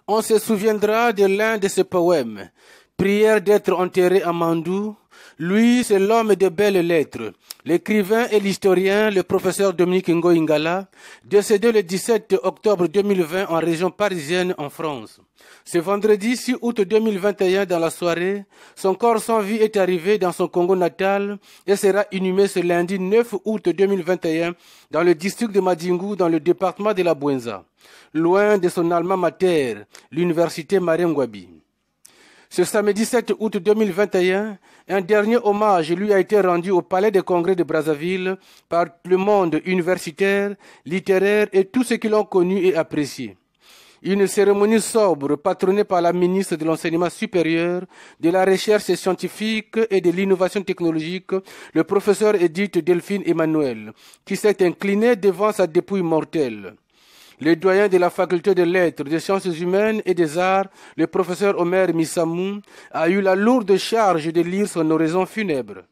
On se souviendra de l'un de ses poèmes, Prière d'être enterré à Mandou. Lui, c'est l'homme de belles lettres, l'écrivain et l'historien, le professeur Dominique Ngoïngala, décédé le 17 octobre 2020 en région parisienne en France. Ce vendredi 6 août 2021, dans la soirée, son corps sans vie est arrivé dans son Congo natal et sera inhumé ce lundi 9 août 2021 dans le district de Madingu, dans le département de la Bouenza, loin de son alma mater, l'université Marien Ngouabi. Ce samedi 7 août 2021, un dernier hommage lui a été rendu au Palais des Congrès de Brazzaville par le monde universitaire, littéraire et tous ceux qui l'ont connu et apprécié. Une cérémonie sobre patronnée par la ministre de l'Enseignement supérieur, de la Recherche scientifique et de l'Innovation technologique, le professeur Edith Delphine Emmanuel, qui s'est incliné devant sa dépouille mortelle. Le doyen de la faculté de lettres, des sciences humaines et des arts, le professeur Omer Missamou, a eu la lourde charge de lire son oraison funèbre.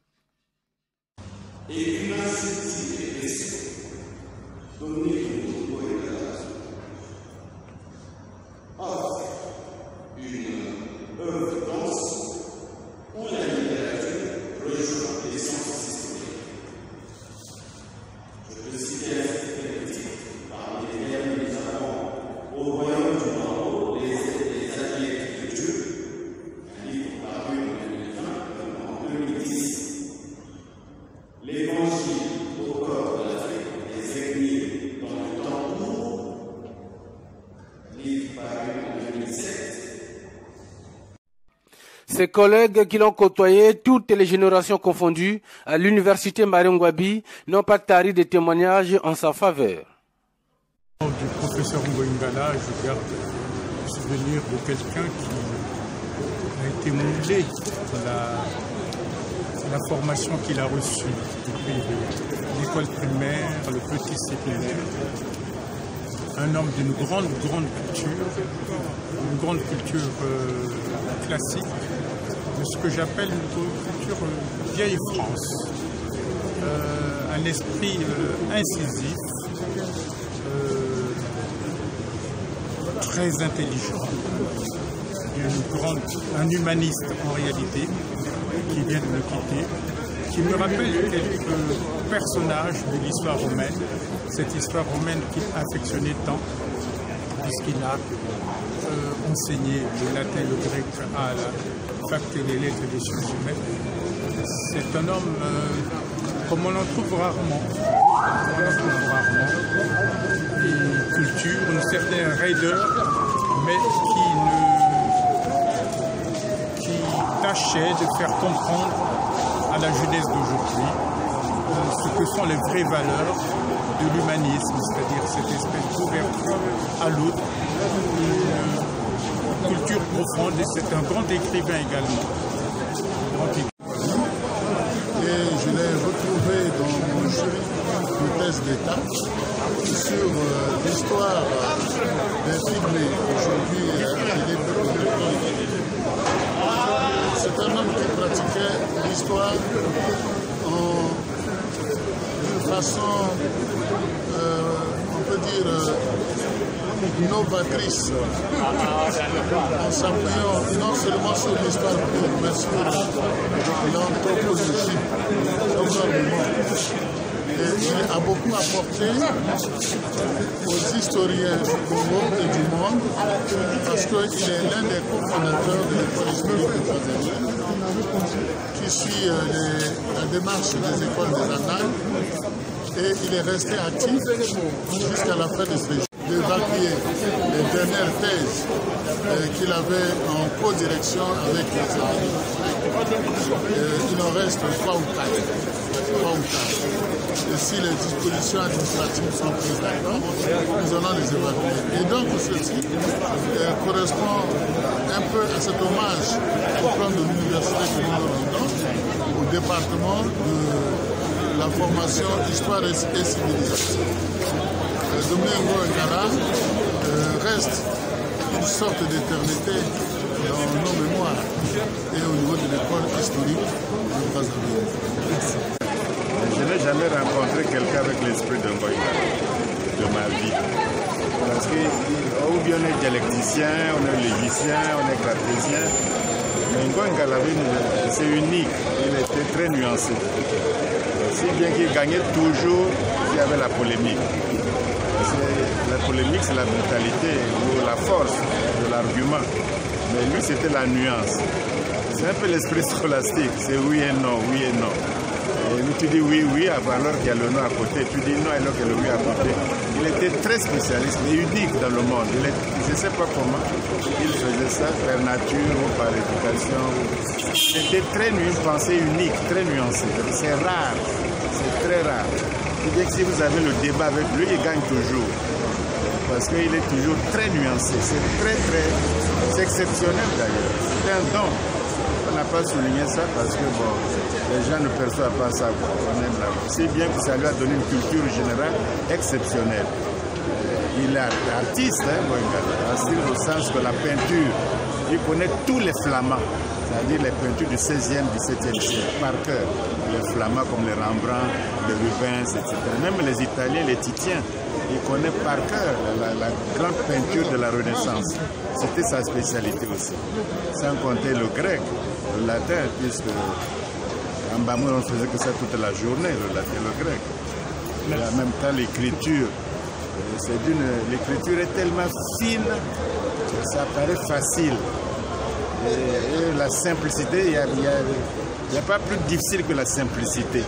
Ses collègues qui l'ont côtoyé, toutes les générations confondues, à l'université Marien Ngouabi, n'ont pas tari de témoignages en sa faveur. Du professeur Ngoïngala, je garde le souvenir de quelqu'un qui a été moulé la formation qu'il a reçue depuis l'école primaire, le petit séminaire. Un homme d'une grande culture classique, de ce que j'appelle une culture vieille France. Un esprit incisif, très intelligent, un humaniste en réalité, qui vient de me quitter, qui me rappelle quelques personnages de l'histoire romaine, cette histoire romaine qu'il affectionnait tant, puisqu'il a enseigné le latin et le grec à la faculté des lettres et des sciences humaines. C'est un homme comme on en trouve rarement. Une culture, une certaine raideur, mais qui tâchait de faire comprendre à la jeunesse d'aujourd'hui ce que sont les vraies valeurs de l'humanisme, c'est-à-dire cette espèce d'ouverture à l'autre, une culture profonde, et c'est un grand écrivain également. Et je l'ai retrouvé dans mon jury de thèse d'État sur l'histoire des Pygmées. Aujourd'hui, il est peuplé. C'est un homme qui pratiquait l'histoire d'une façon, on peut dire, novatrice, en s'appuyant non seulement sur l'histoire pure, mais sur l'anthropologie, énormément. Et il a beaucoup apporté aux historiens du Congo et du monde, parce qu'il est l'un des cofondateurs de l'école historique de Brazzaville, qui suit la démarche des écoles des annales, et il est resté actif jusqu'à la fin de ses jours. D'évacuer les dernières thèses qu'il avait en co-direction avec les Américains. Il en reste 3 ou 4. Et si les dispositions administratives sont prises d'accord, nous allons les évacuer. Et donc ceci correspond un peu à cet hommage au plan de l'université que nous rendons au département de la formation Histoire et Civilisation. Dominique Ngoïngala reste une sorte d'éternité dans nos mémoires et au niveau de l'école historique de Brazzaville. Je n'ai jamais rencontré quelqu'un avec l'esprit de Ngoïngala de ma vie. Parce que ou bien on est dialecticien, on est légicien, on est cartésien. Mais Ngoï Ngala, c'est unique, il était très nuancé. Si bien qu'il gagnait toujours s'il y avait la polémique. La polémique, c'est la brutalité ou la force de l'argument. Mais lui, c'était la nuance. C'est un peu l'esprit scolastique, c'est oui et non, oui et non. Et lui, tu dis oui, oui, alors qu'il y a le non à côté. Tu dis non alors qu'il y a le oui à côté. Il était très spécialiste et unique dans le monde. Je ne sais pas comment il faisait ça, par nature ou par éducation. C'était une pensée unique, très nuancée. C'est rare, c'est très rare. C'est-à-dire que si vous avez le débat avec lui, il gagne toujours. Parce qu'il est toujours très nuancé. C'est exceptionnel d'ailleurs. C'est un don. On n'a pas souligné ça parce que bon, les gens ne perçoivent pas ça. C'est bien que ça lui a donné une culture générale exceptionnelle. Il est artiste, artiste au sens que la peinture, il connaît tous les flamands, c'est-à-dire les peintures du 16e, 17e siècle, par cœur. Les flamands comme les Rembrandt, les Rubens, etc. Même les Italiens, les Titiens, il connaît par cœur la grande peinture de la Renaissance. C'était sa spécialité aussi. Sans compter le grec, le latin, puisque en Bamou, on ne faisait que ça toute la journée, le latin et le grec. Et en même temps, l'écriture, l'écriture est tellement fine que ça paraît facile. Et la simplicité, il n'y a pas plus difficile que la simplicité.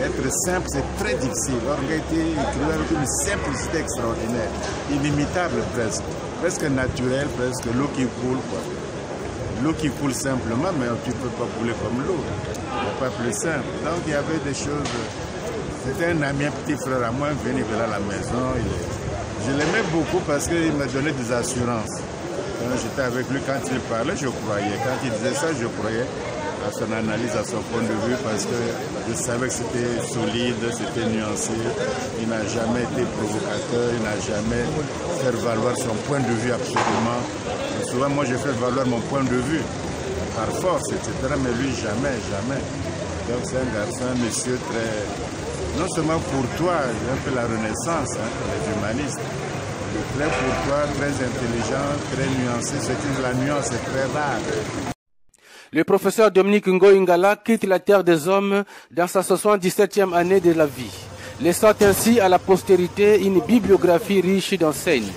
Être simple, c'est très difficile. Or, il a été écrit avec une simplicité extraordinaire, inimitable presque, presque naturelle, presque l'eau qui coule. L'eau qui coule simplement, mais tu ne peux pas couler comme l'eau. Il n'y a pas plus simple. Donc, il y avait des choses. C'était un ami, un petit frère à moi, venu à la maison. Je l'aimais beaucoup parce qu'il me donnait des assurances. J'étais avec lui quand il parlait, je croyais. Quand il disait ça, je croyais à son analyse, à son point de vue, parce que je savais que c'était solide, c'était nuancé. Il n'a jamais été provocateur, il n'a jamais fait valoir son point de vue absolument. Et souvent, moi, j'ai fait valoir mon point de vue, par force, etc. Mais lui, jamais, jamais. Donc, c'est un garçon, un monsieur très, non seulement courtois, un peu la Renaissance, les humanistes. Très courtois, très intelligent, très nuancé. La nuance est très rare. Le professeur Dominique Ngoï Ngala quitte la terre des hommes dans sa 77e année de la vie, laissant ainsi à la postérité une bibliographie riche d'enseignes.